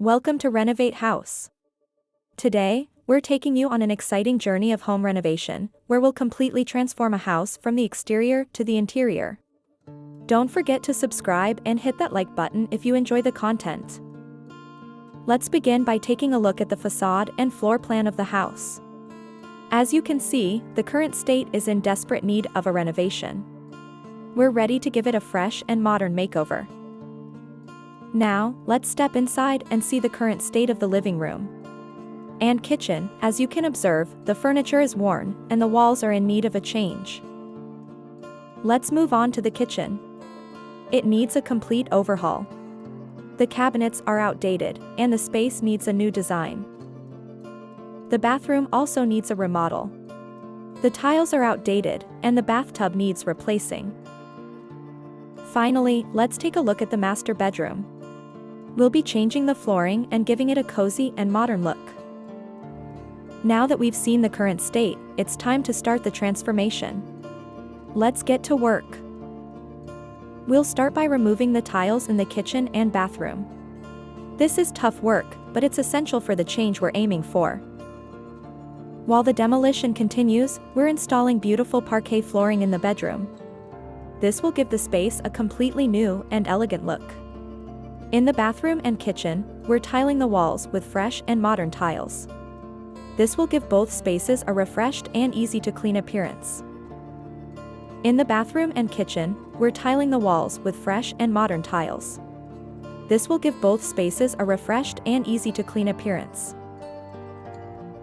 Welcome to Renovate House. Today, we're taking you on an exciting journey of home renovation, where we'll completely transform a house from the exterior to the interior. Don't forget to subscribe and hit that like button if you enjoy the content. Let's begin by taking a look at the facade and floor plan of the house. As you can see, the current state is in desperate need of a renovation. We're ready to give it a fresh and modern makeover. Now, let's step inside and see the current state of the living room and kitchen. As you can observe, the furniture is worn and the walls are in need of a change. Let's move on to the kitchen. It needs a complete overhaul. The cabinets are outdated, and the space needs a new design. The bathroom also needs a remodel. The tiles are outdated, and the bathtub needs replacing. Finally, let's take a look at the master bedroom. We'll be changing the flooring and giving it a cozy and modern look. Now that we've seen the current state, it's time to start the transformation. Let's get to work. We'll start by removing the tiles in the kitchen and bathroom. This is tough work, but it's essential for the change we're aiming for. While the demolition continues, we're installing beautiful parquet flooring in the bedroom. This will give the space a completely new and elegant look. In the bathroom and kitchen, we're tiling the walls with fresh and modern tiles. This will give both spaces a refreshed and easy-to-clean appearance. In the bathroom and kitchen, we're tiling the walls with fresh and modern tiles. This will give both spaces a refreshed and easy-to-clean appearance.